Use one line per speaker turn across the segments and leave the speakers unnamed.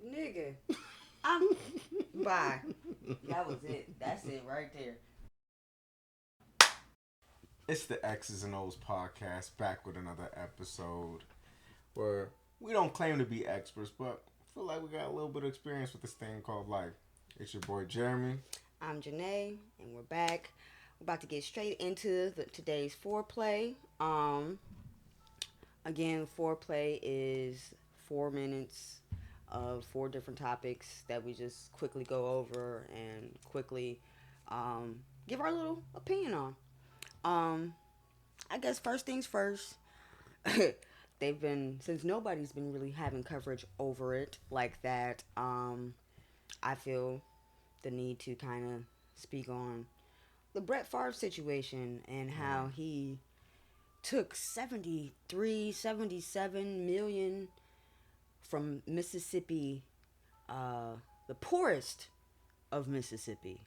Nigga, I'm bye. That was it. That's it right there.
It's the X's and O's podcast back with another episode where we don't claim to be experts, but feel like we got a little bit of experience with this thing called life. It's your boy Jeremy.
I'm Janae, and we're back. We're about to get straight into today's foreplay. Again, foreplay is 4 minutes of four different topics that we just quickly go over and quickly give our little opinion on. Um, I guess first things first. They've been since nobody's been really having coverage over it like that. I feel the need to kind of speak on the Brett Farve situation and how he took 73, 77 million from Mississippi, uh, the poorest of Mississippi,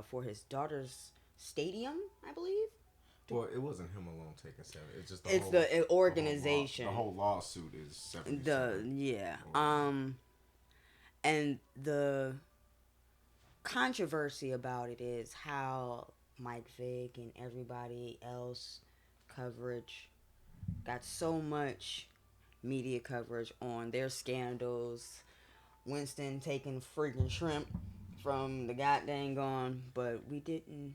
for his daughter's stadium, I believe.
Well, it wasn't him alone taking seven. It's just
It's the organization.
The whole lawsuit is
The
77.
yeah. And the controversy about it is how Mike Vick and everybody else coverage got so much media coverage on their scandals. Winston taking freaking shrimp from the goddamn gone, but we didn't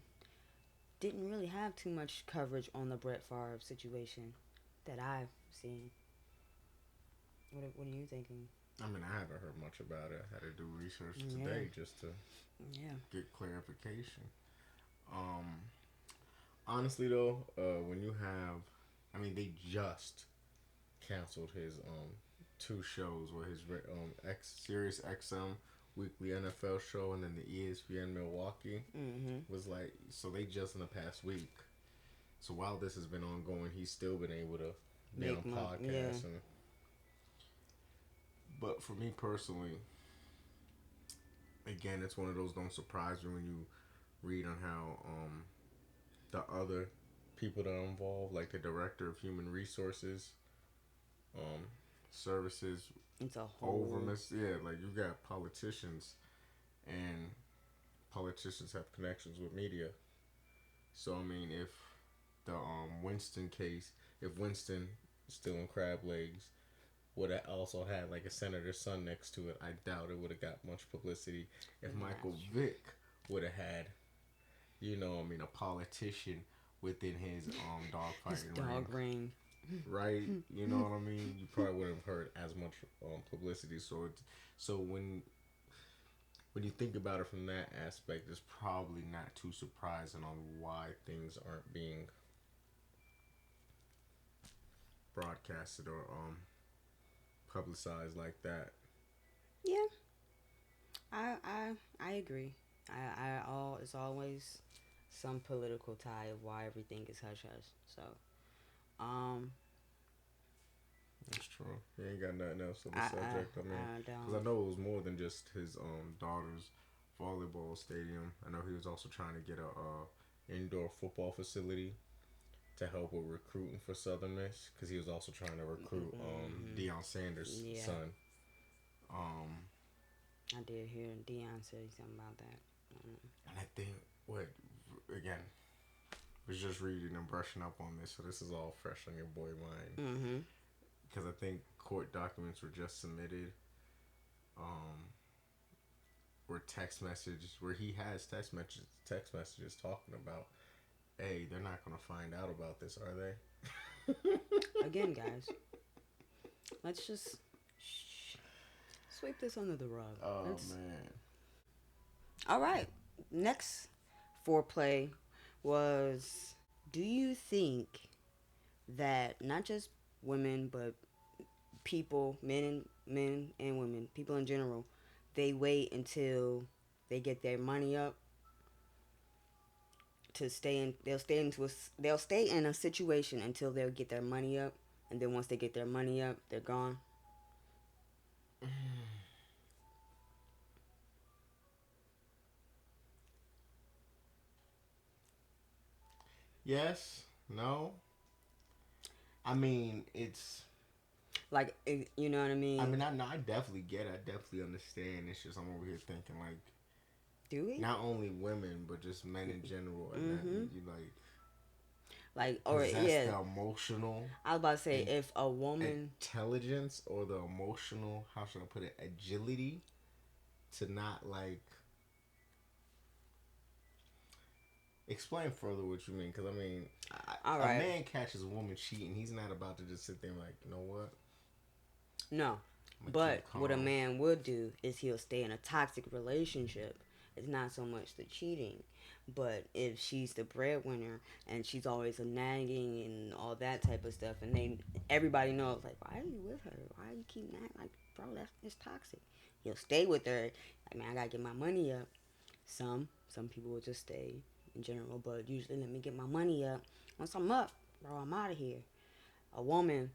really have too much coverage on the Brett Favre situation that I've seen. What are you thinking?
I mean, I haven't heard much about it. I had to do research
Yeah.
today just to
Yeah.
get clarification. Um, Honestly though, when you have, I mean, they just canceled his two shows with his X Sirius XM weekly NFL show and then the ESPN Milwaukee was like, so they just in the past week. So while this has been ongoing, he's still been able to be on podcasts.
Yeah.
But for me personally, again, it's one of those don't surprise me when you read on how the other people that are involved, like the director of human resources, um, services,
It's a whole
yeah, like you got politicians, and politicians have connections with media. So I mean, if the Winston case, if Winston still in crab legs, would have also had like a senator's son next to it, I doubt it would have got much publicity. If Michael Vick would have had, I mean, a politician within his dogfighting
dog ring.
right? You know what I mean? You probably wouldn't have heard as much publicity. So when you think about it from that aspect, it's probably not too surprising on why things aren't being broadcasted or publicized like that.
Yeah, I agree. It's always some political tie of why everything is hush hush. So, um,
That's true. He ain't got nothing else on the
I
subject. I mean,
I
because I
don't.
know it was more than just his daughter's volleyball stadium. I know he was also trying to get a indoor football facility to help with recruiting for Southern Miss because he was also trying to recruit Deion Sanders'
Yeah,
son. Um,
I did hear Dion say something about that.
and I think what again was just reading and brushing up on this, so this is all fresh on your boy mind
Mm-hmm.
because I think court documents were just submitted. Where text messages where he has text messages talking about, hey, they're not gonna find out about this, are they?
Again, guys, let's just sweep this under the rug.
Oh man.
All right. Next foreplay was: do you think that not just women, but people, men and women, people in general, they wait until they get their money up to stay in? They'll stay in a situation until they'll get their money up, and then once they get their money up, they're gone.
Yes. No. I mean, it's
Like, you know what I mean?
I mean, I definitely get it. I definitely understand. It's just I'm over here thinking, like,
Do we?
not only women, but just men in general. And that you,
Like, or
possess
yeah,
the emotional
I was about to say, if a woman,
intelligence or the emotional, how should I put it, agility to not, like, explain further what you mean. Because, I mean,
all
a
right,
man catches a woman cheating, he's not about to just sit there and, like, you know what?
no, but what a man would do is he'll stay in a toxic relationship. It's not so much the cheating, but if she's the breadwinner and she's always a nagging and all that type of stuff, and everybody knows, like, why are you with her? Why you keep nagging? Like, bro, it's toxic. He'll stay with her. Like, man, I gotta get my money up. Some people will just stay in general, but usually let me get my money up. Once I'm up, bro, I'm out of here. A woman,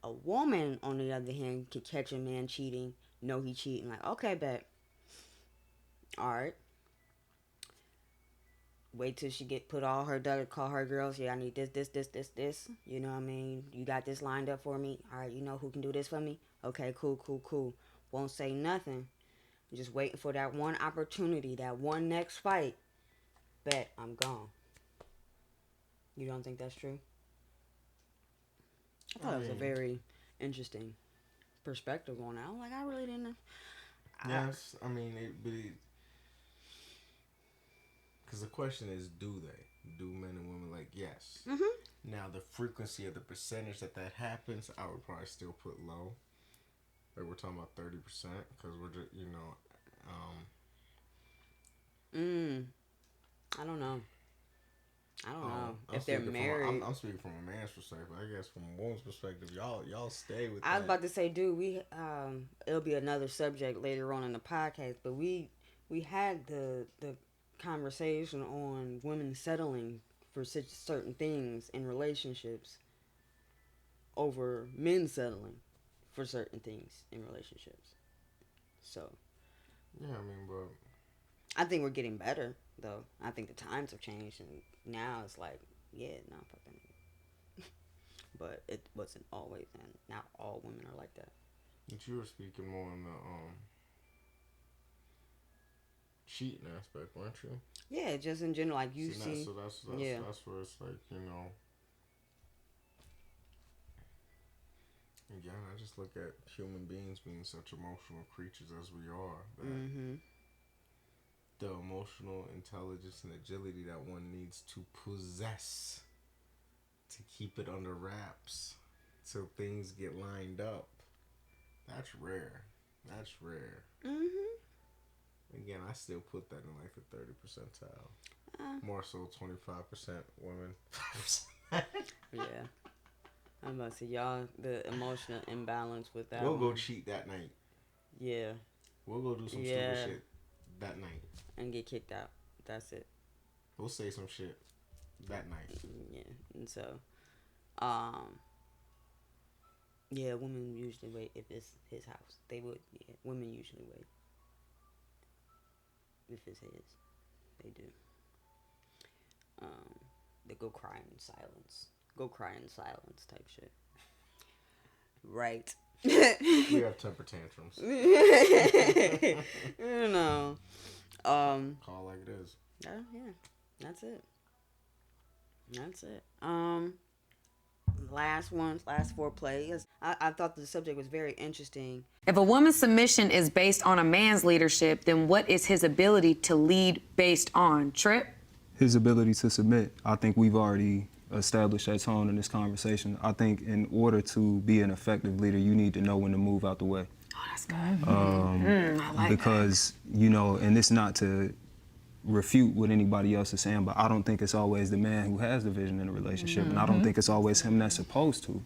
on the other hand, can catch a man cheating, know he cheating. Like, okay, bet. All right. Wait till she put all her call her girls. Yeah, I need this. You know what I mean? You got this lined up for me. All right, you know who can do this for me? Okay, cool. Won't say nothing. Just waiting for that one opportunity, that one next fight. Bet I'm gone. You don't think that's true? I thought it was a very interesting perspective on it. I'm like, I really didn't.
Yes, I mean, because the question is, do they? Do men and women, like, yes.
Mm-hmm.
Now, the frequency of the percentage that happens, I would probably still put low. Like, we're talking about 30%, because we're just,
I don't know.
If
they're married.
I'm speaking from a man's perspective. I guess from a woman's perspective, y'all stay with
I was about to say, dude, it'll be another subject later on in the podcast, but we had the conversation on women settling for such certain things in relationships over men settling for certain things in relationships. So,
yeah, I mean, but
I think we're getting better, though. I think the times have changed, and now it's like, yeah, no, fuck that. But it wasn't always, and not all women are like that.
But you were speaking more on the cheating aspect, weren't you?
Yeah, just in general, like you see.
So that's where it's like, again, I just look at human beings being such emotional creatures as we are, that the emotional intelligence and agility that one needs to possess to keep it under wraps till things get lined up, that's rare. Again, I still put that in like the 30 percentile. More so 25% women.
Yeah. I'm about to say, y'all, the emotional imbalance with that.
We'll go cheat that night.
Yeah.
We'll go do some stupid shit that night.
And get kicked out. That's it.
We'll say some shit that night.
Yeah. And so, yeah, women usually wait if it's his house. They would, yeah. Women usually wait. If it's his. They do. They go cry in silence. Type shit. Right.
We have temper tantrums.
You know.
Call like it is.
Yeah. That's it. Last foreplay. I thought the subject was very interesting.
If a woman's submission is based on a man's leadership, then what is his ability to lead based on? Trip?
His ability to submit. I think we've already established that tone in this conversation. I think in order to be an effective leader, you need to know when to move out the way.
Oh, that's good. I like
because, and it's not to refute what anybody else is saying, but I don't think it's always the man who has the vision in a relationship, and I don't think it's always him that's supposed to.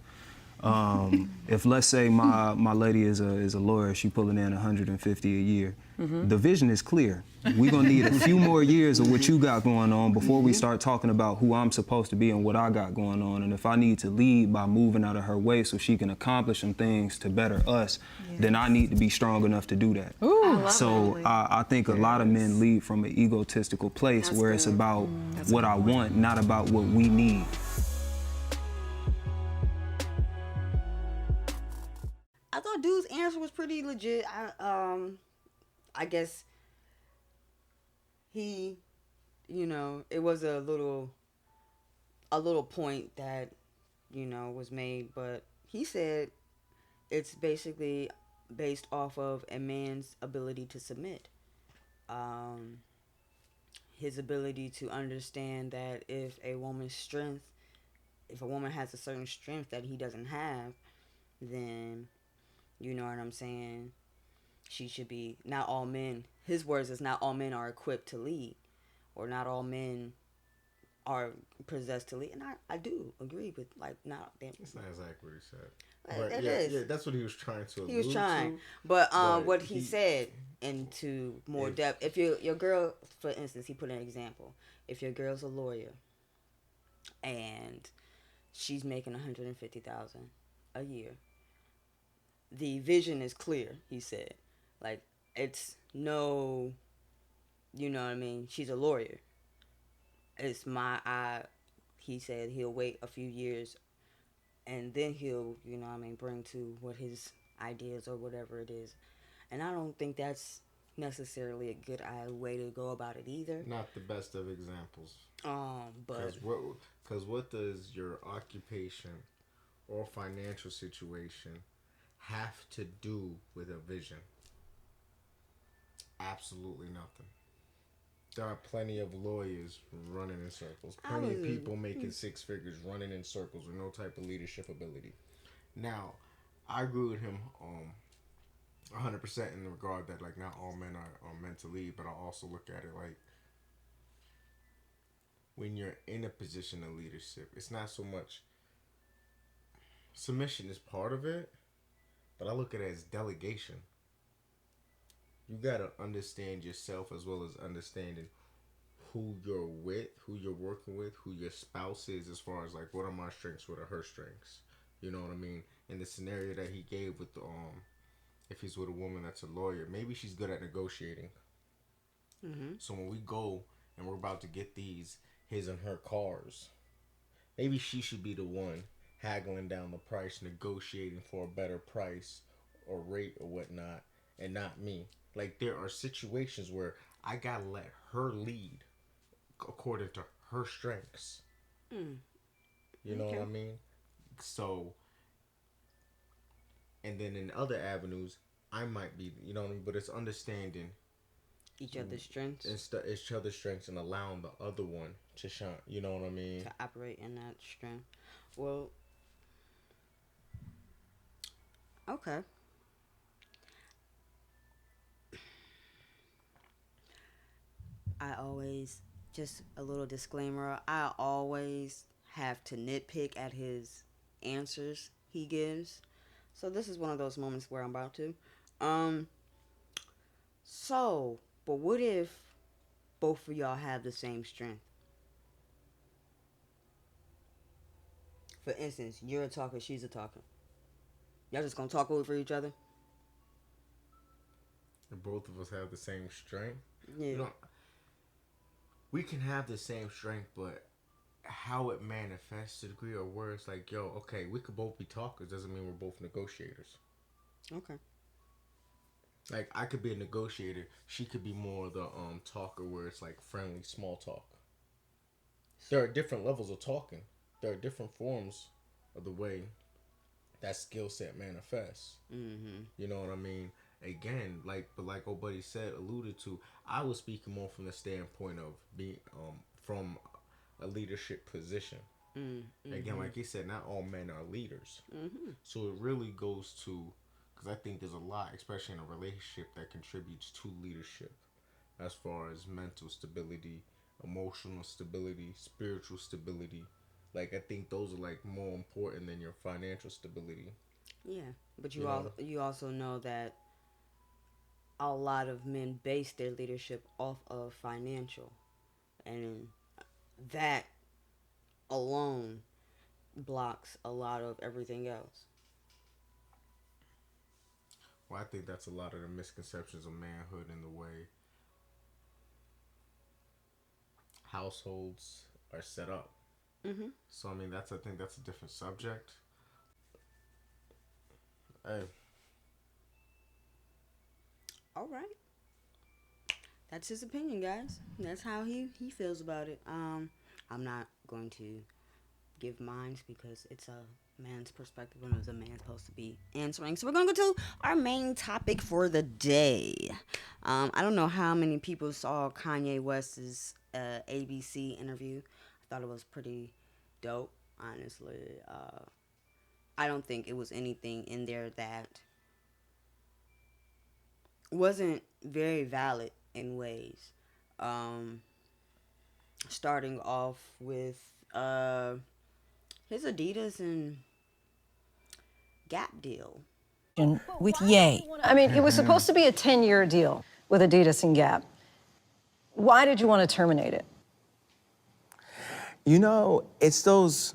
If, let's say, my lady is a lawyer, she pulling in $150 a year, the vision is clear. We're gonna need a few more years of what you got going on before we start talking about who I'm supposed to be and what I got going on. And if I need to lead by moving out of her way so she can accomplish some things to better us, then I need to be strong enough to do that. So I think a lot of men lead from an egotistical place where it's about what I want, not about what we need.
thought dude's answer was pretty legit. I guess he, it was a little point that was made, but he said it's basically based off of a man's ability to submit. Um, his ability to understand that if a woman has a certain strength that he doesn't have, then you know what I'm saying. She should be. Not all men. His words is not all men are equipped to lead, or not all men are possessed to lead. And I do agree with like not them.
It's not exactly what he said.
It
But
is.
yeah, that's what he was trying to allude
He was trying,
to.
but
But
what he said into more depth. If your girl, for instance, he put an example. If your girl's a lawyer, and she's making $150,000 a year, the vision is clear. He said, like it's no, you know what I mean. She's a lawyer. It's my I. He said he'll wait a few years, and then he'll, bring to what his ideas or whatever it is. And I don't think that's necessarily a good way to go about it either.
Not the best of examples.
But
Because what does your occupation or financial situation have to do with a vision? Absolutely nothing. There are plenty of lawyers running in circles. Plenty of people making six figures running in circles with no type of leadership ability. Now, I agree with him 100% in the regard that like not all men are meant to lead, but I also look at it like when you're in a position of leadership, it's not so much submission is part of it, but I look at it as delegation. You gotta understand yourself as well as understanding who you're with, who you're working with, who your spouse is, as far as like what are my strengths, what are her strengths. You know what I mean? In the scenario that he gave with the if he's with a woman that's a lawyer, maybe she's good at negotiating.
mm-hmm.
So when we go and we're about to get these his and her cars, maybe she should be the one haggling down the price, negotiating for a better price or rate or whatnot, and not me. Like there are situations where I gotta let her lead according to her strengths. You know what I mean? So, and then in other avenues, I might be, you know what I mean? But it's understanding
each other's strengths.
Each other's strengths and allowing the other one to shine. You know what I mean?
To operate in that strength. Well, okay. I always, just a little disclaimer, I always have to nitpick at his answers he gives. So this is one of those moments where I'm about to. Um, but what if both of y'all have the same strength? For instance, you're a talker, she's a talker. Y'all just gonna talk over each other?
And both of us have the same strength.
Yeah.
You know, we can have the same strength, but how it manifests to degree or where it's like, yo, okay, we could both be talkers doesn't mean we're both negotiators.
Okay.
Like I could be a negotiator, she could be more the talker where it's like friendly small talk. There are different levels of talking. There are different forms of the way that skill set manifests.
Mm-hmm.
You know what I mean? Again, like old buddy said, alluded to, I was speaking more from the standpoint of being from a leadership position.
Mm-hmm.
Again, like he said, not all men are leaders.
Mm-hmm.
So it really goes to, because I think there's a lot, especially in a relationship, that contributes to leadership, as far as mental stability, emotional stability, spiritual stability. Like I think those are like more important than your financial stability.
Yeah, but
You know?
you also know that a lot of men base their leadership off of financial, and that alone blocks a lot of everything else.
Well, I think that's a lot of the misconceptions of manhood and the way households are set up.
Mm-hmm.
So I mean, I think that's a different subject. Hey,
All right. That's his opinion, guys. That's how he feels about it. I'm not going to give mine because it's a man's perspective and it's a man's supposed to be answering. So we're gonna go to our main topic for the day. I don't know how many people saw Kanye West's ABC interview. I thought it was pretty dope, honestly. I don't think it was anything in there that wasn't very valid in ways. Um, Starting off with his Adidas and Gap deal.
With Ye.
I mean, it was supposed to be a 10-year deal with Adidas and Gap. Why did you want to terminate it?
You know, it's those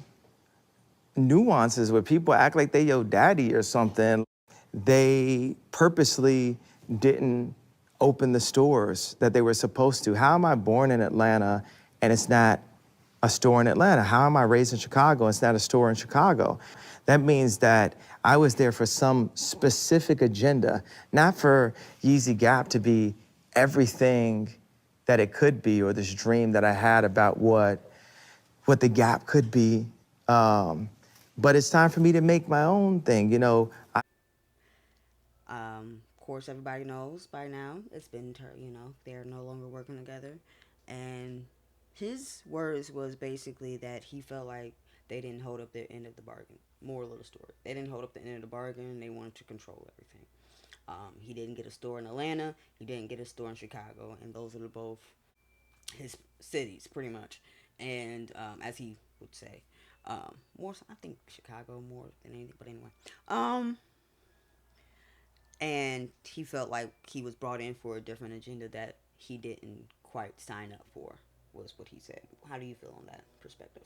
nuances where people act like they your daddy or something. They purposely didn't open the stores that they were supposed to. How am I born in Atlanta and it's not a store in Atlanta? How am I raised in Chicago and it's not a store in Chicago? That means that I was there for some specific agenda, not for Yeezy Gap to be everything that it could be, or this dream that I had about what the Gap could be. But it's time for me to make my own thing, you know.
Of course, everybody knows by now. It's been, they're no longer working together. And his words was basically that he felt like they didn't hold up their end of the bargain. Moral of the story. They didn't hold up the end of the bargain. They wanted to control everything. He didn't get a store in Atlanta. He didn't get a store in Chicago. And those are both his cities, pretty much. And as he would say, more so, I think Chicago more than anything. But anyway. And he felt like he was brought in for a different agenda that he didn't quite sign up for, was what he said. How do you feel on that perspective?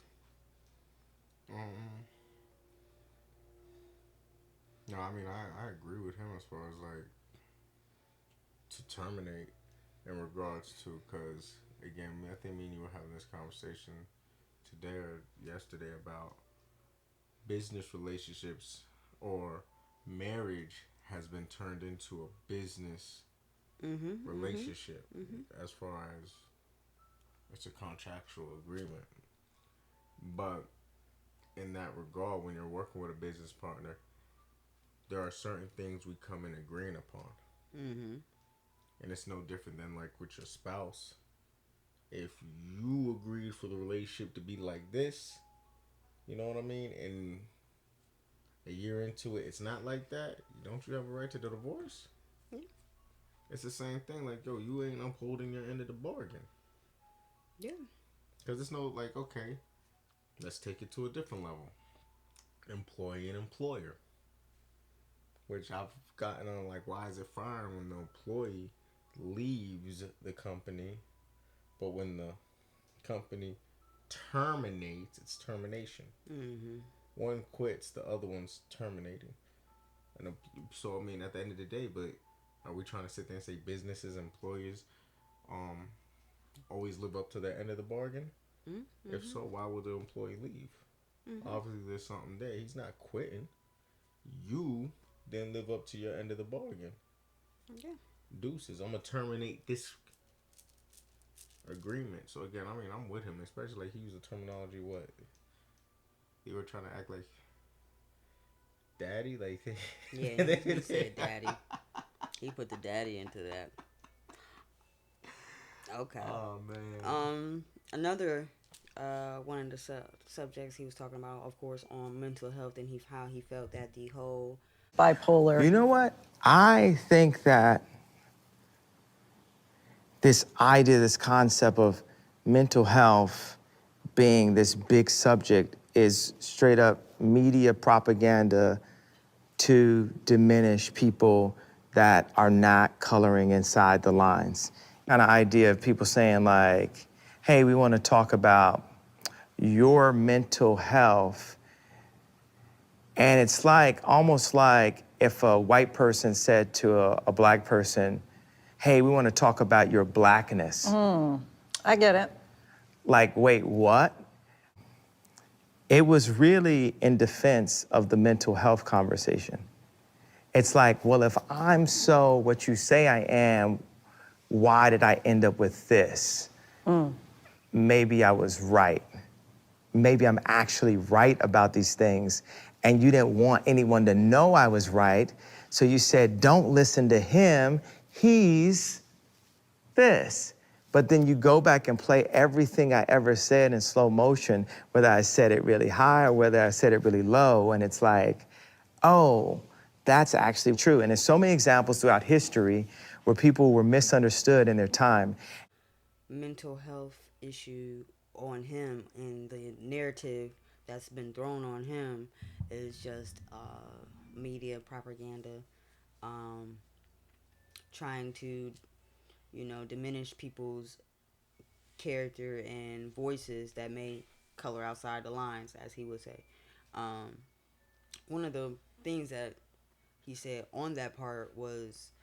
No, I mean, I agree with him as far as, like, to terminate in regards to, because, again, I think me and you were having this conversation today or yesterday about business relationships, or marriage has been turned into a business relationship, as far as it's a contractual agreement. But in that regard, when you're working with a business partner, there are certain things we come in agreeing upon. And it's no different than, like, with your spouse. If you agreed for the relationship to be like this, you know what I mean? And a year into it, it's not like that. Don't you have a right to the divorce?
Yeah.
It's the same thing. Like, yo, you ain't upholding your end of the bargain.
Yeah.
Because it's no, like, okay, let's take it to a different level. Employee and employer. Which I've gotten on, like, why is it fine when the employee leaves the company, but when the company terminates, it's termination. One quits, the other one's terminating. And so, I mean, at the end of the day, but are we trying to sit there and say businesses, employers, always live up to their end of the bargain? If so, why would the employee leave? Obviously, there's something there. He's not quitting. You didn't live up to your end of the bargain.
Yeah.
Deuces. I'm gonna terminate this agreement. So again, I mean, I'm with him, especially like he used the terminology. What they were trying to act like daddy, like
Yeah, he said daddy. He put the daddy into that. Okay.
Oh man.
Another one of the subjects he was talking about, of course, on mental health and how he felt that the whole
Bipolar.
You know what? I think that this idea, this concept of mental health being this big subject is straight up media propaganda to diminish people that are not coloring inside the lines. Kind of idea of people saying like, hey, we want to talk about your mental health. And it's like, almost like if a white person said to a black person, hey, we want to talk about your blackness.
I get it.
Like, wait, what? It was really in defense of the mental health conversation. It's like, well, if I'm so what you say I am, why did I end up with this? Maybe I was right. Maybe I'm actually right about these things, and you didn't want anyone to know I was right, so you said, don't listen to him, he's this. But then you go back and play everything I ever said in slow motion, whether I said it really high or whether I said it really low, and it's like, oh, that's actually true. And there's so many examples throughout history where people were misunderstood in their time.
Mental health issue on him, and the narrative that's been thrown on him is just media propaganda, trying to, diminish people's character and voices that may color outside the lines, as he would say. One of the things that he said on that part was,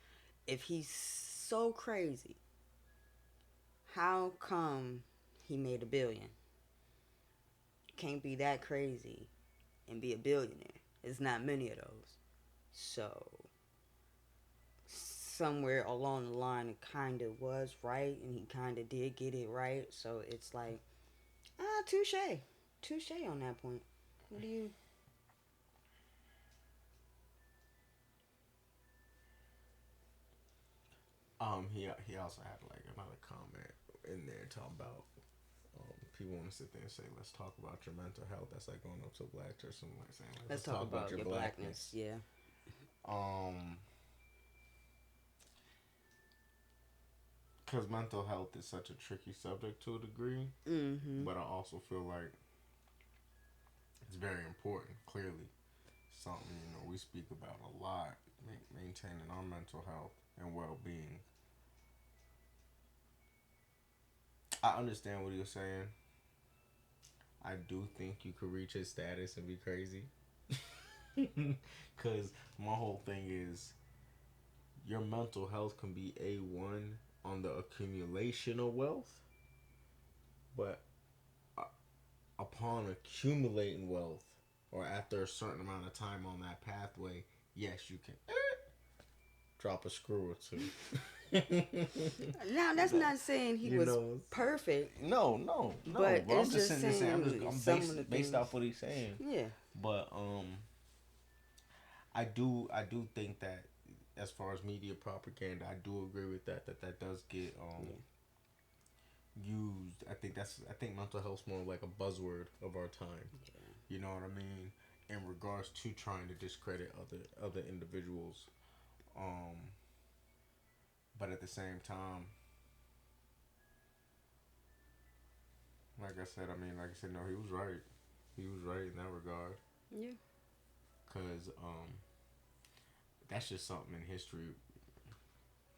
if he's so crazy, how come he made $1 billion? Can't be that crazy and be a billionaire. It's not many of those. So somewhere along the line, it kind of was right, and he kind of did get it right. So it's like, touche on that point. What do you?
He also had like another comment in there talking about people want to sit there and say, let's talk about your mental health. That's like going up to a black church and like saying, like,
Let's talk about your blackness. Yeah.
Because mental health is such a tricky subject to a degree, but I also feel like it's very important. Clearly, something we speak about a lot, maintaining our mental health and well-being. I understand what you're saying. I do think you could reach his status and be crazy. Because my whole thing is, your mental health can be A1 on the accumulation of wealth, but upon accumulating wealth, or after a certain amount of time on that pathway, yes, you can drop a screw or two.
Now, that's not saying he was perfect.
No.
But
I'm
it's
just
just
saying, I'm based off what he's saying.
Yeah.
But I do think that as far as media propaganda, I do agree with that does get used. I think mental health's more like a buzzword of our time. Yeah. You know what I mean? In regards to trying to discredit other individuals. But at the same time, like I said, no, he was right. He was right in that regard.
Yeah.
Because that's just something in history,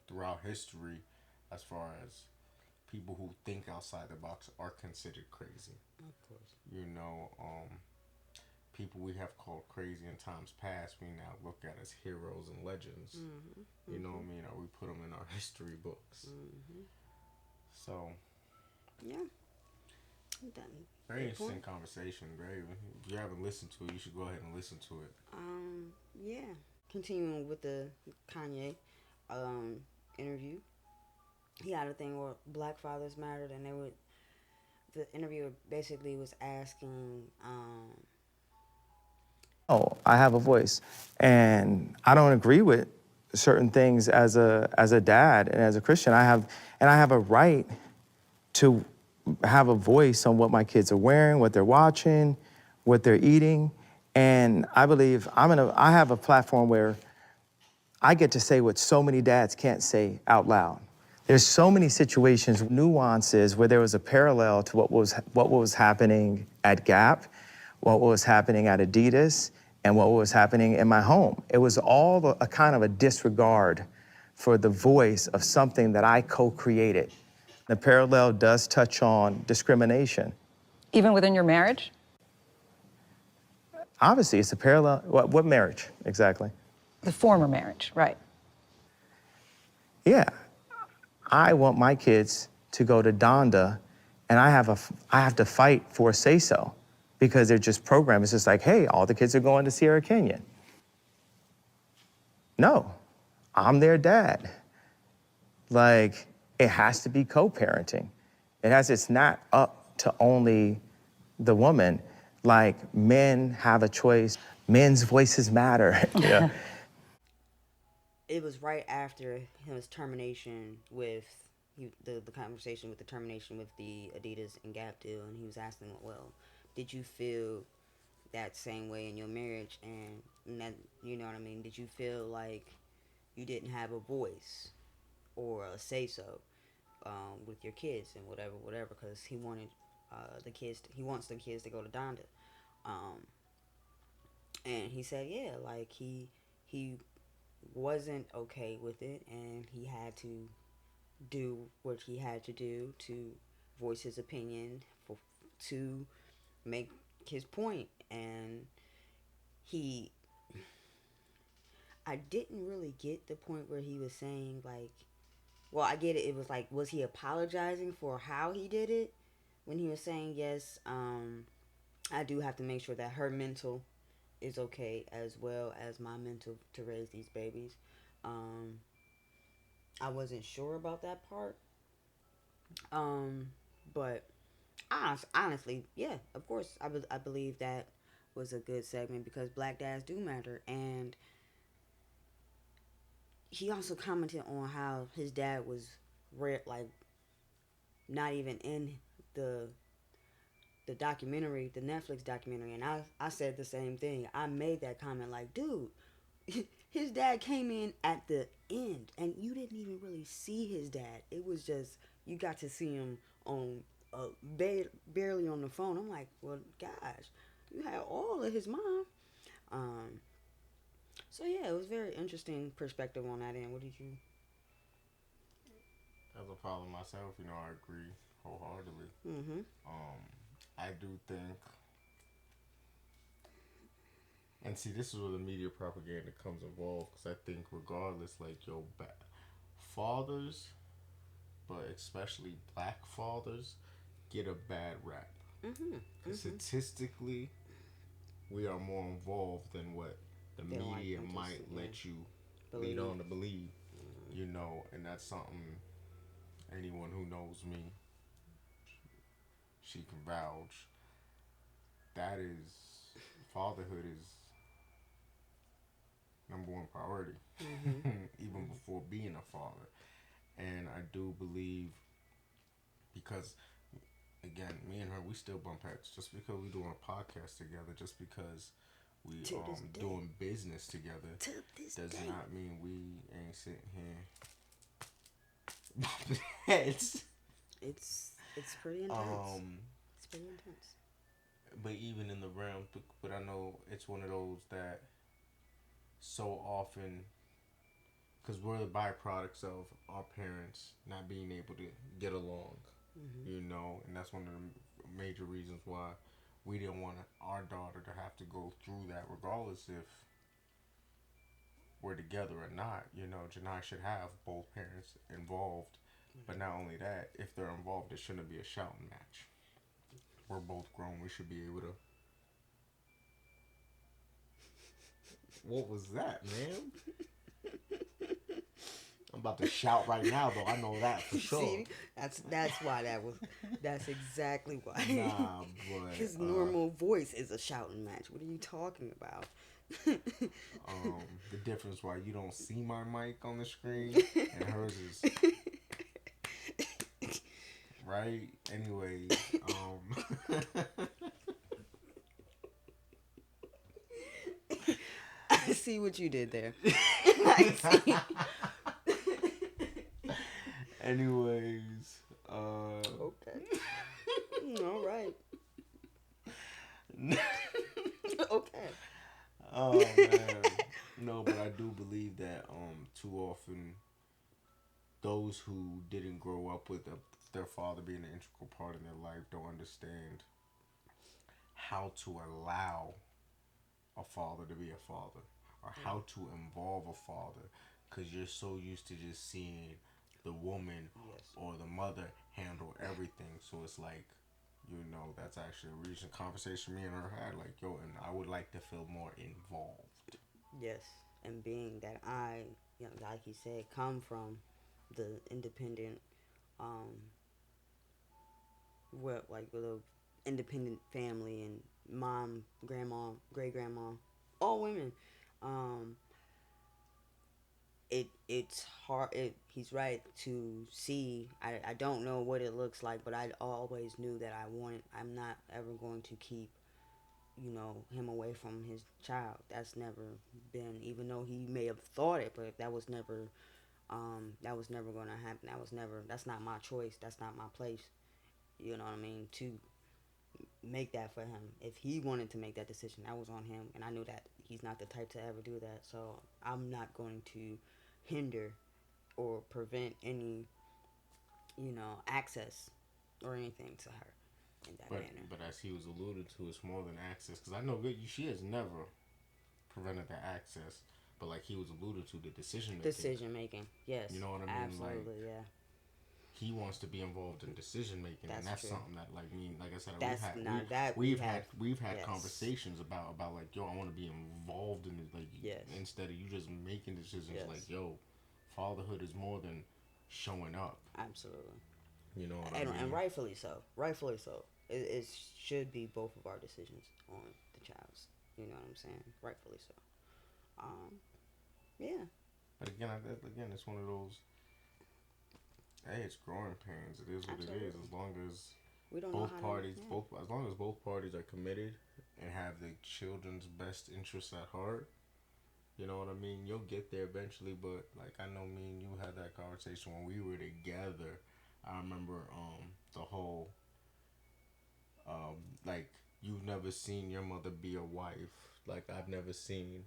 throughout history, as far as people who think outside the box are considered crazy.
Of course.
People we have called crazy in times past, we now look at as heroes and legends. You know what I mean? Or we put them in our history books. So,
yeah.
Very interesting conversation. If you haven't listened to it, you should go ahead and listen to it.
Yeah. Continuing with the Kanye interview, he had a thing where Black Fathers Mattered, and the interviewer basically was asking.
Oh, I have a voice, and I don't agree with certain things as a dad and as a Christian. I have a right to have a voice on what my kids are wearing, what they're watching, what they're eating, and I believe I have a platform where I get to say what so many dads can't say out loud. There's so many situations, nuances where there was a parallel to what was happening at Gap, what was happening at Adidas, and what was happening in my home. It was all a kind of a disregard for the voice of something that I co-created. The parallel does touch on discrimination.
Even within your marriage?
Obviously, it's a parallel. What marriage, exactly?
The former marriage, right.
Yeah. I want my kids to go to Donda, and I have to fight for a say-so, because they're just programmed. It's just like, hey, all the kids are going to Sierra Canyon. No, I'm their dad. Like, it has to be co-parenting. It's not up to only the woman. Like, men have a choice. Men's voices matter. Yeah.
It was right after his termination with the conversation with the termination with the Adidas and Gap deal, and he was asking, well, did you feel that same way in your marriage? And that, you know what I mean? Did you feel like you didn't have a voice or a say so with your kids and whatever? Because he wanted he wants the kids to go to Donda, um, and he said, yeah, like he wasn't okay with it, and he had to do what he had to do to voice his opinion to make his point. And he I didn't really get the point where he was saying, like, well, I get it. It was like, was he apologizing for how he did it when he was saying, yes, I do have to make sure that her mental is okay as well as my mental to raise these babies. um I wasn't sure about that part. Um, but honestly, yeah, of course, I believe that was a good segment because black dads do matter. And he also commented on how his dad was like not even in the documentary, the Netflix documentary. And I said the same thing. I made that comment like, dude, his dad came in at the end, and you didn't even really see his dad. It was just you got to see him on barely on the phone. I'm like, well, gosh, you had all of his mom. Um, so yeah, it was very interesting perspective on that end. What did you?
As a father myself, I agree wholeheartedly.
Mm-hmm.
I do think, and see, this is where the media propaganda comes involved, because I think regardless, like, fathers, but especially black fathers, get a bad rap.
Mm-hmm.
Because
Mm-hmm.
statistically, we are more involved than what the
They don't like
media
them to
might
yeah,
let you lead
believe.
on to believe. And that's something anyone who knows me, she can vouch. That is, fatherhood is number one priority,
Mm-hmm.
even
Mm-hmm.
before being a father. And I do believe, because again, me and her, we still bump heads. Just because we doing a podcast together, just because we
To this day.
doing business together,
To this
does
day.
not mean we ain't sitting here bumping heads.
It's pretty intense.
Um,
It's pretty intense.
but even in the realm, but I know it's one of those that so often, because we're the byproducts of our parents not being able to get along,
Mm-hmm.
and that's one of the major reasons why we didn't want our daughter to have to go through that, regardless if we're together or not. Janai should have both parents involved, but not only that, if they're involved, it shouldn't be a shouting match. We're both grown. We should be able to. What was that, man? I'm about to shout right now, though. I know that for sure.
See, that's why that was. That's exactly why.
Nah, but
His normal voice is a shouting match. What are you talking about?
the difference why you don't see my mic on the screen and hers is right. Anyways,
I see what you did there. I see.
anyways,
Okay. All right. Okay.
oh man, no, but I do believe that too often those who didn't grow up with their father being an integral part in their life don't understand how to allow a father to be a father, or how to involve a father, because you're so used to just seeing the woman
Yes.
or the mother handle everything. So it's like, that's actually a recent conversation me and her had. Like, yo, and I would like to feel more involved.
Yes. and being that I, you know, like he said, come from the independent, with a independent family and mom, grandma, great grandma, all women. Um, it's hard. He's right to see. I don't know what it looks like, but I always knew that I'm not ever going to keep, you know, him away from his child. That's never been, even though he may have thought it, but that was never going to happen. That's not my choice. That's not my place. You know what I mean? To make that for him. If he wanted to make that decision, that was on him. And I knew that he's not the type to ever do that. So I'm not going to hinder or prevent any, you know, access or anything to her in that manner.
But as he was alluded to, it's more than access. Because I know she has never prevented the access. But like he was alluded to, the decision making.
Decision making, yes.
You know what I mean?
Absolutely,
like,
yeah.
He wants to be involved in decision making, and that's
true.
something that, like me, like I said,
we've
had
yes.
conversations about like, yo, I want to be involved in it, like,
yes.
instead of you just making decisions,
yes.
like, yo, fatherhood is more than showing up.
Absolutely.
You know what I mean?
And rightfully so. Rightfully so. It should be both of our decisions on the child's. You know what I'm saying? Rightfully so. Yeah.
But again, it's one of those. Hey, it's growing pains. It is what Absolutely. It is. As long as
we don't
both
know
parties, as long as both parties are committed and have the children's best interests at heart, you know what I mean. You'll get there eventually. But like I know, me and you had that conversation when we were together. I remember the whole like you've never seen your mother be a wife. Like I've never seen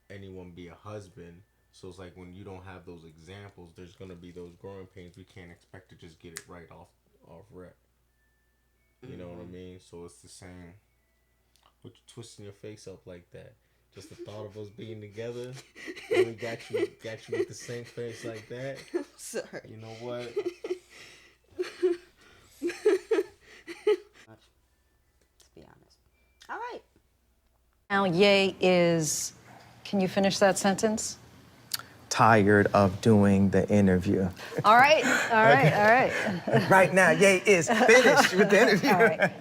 anyone be a husband. So it's like when you don't have those examples, there's gonna be those growing pains. We can't expect to just get it right off rep. You know what I mean? So it's the same. What you twisting your face up like that? Just the thought of us being together, and we got you with the same face like that.
I'm sorry.
You know what?
Let's be honest. All right.
Now, Ye is. Can you finish that sentence?
Tired of doing the interview.
All right.
Right now, Ye is finished with the interview.
All right.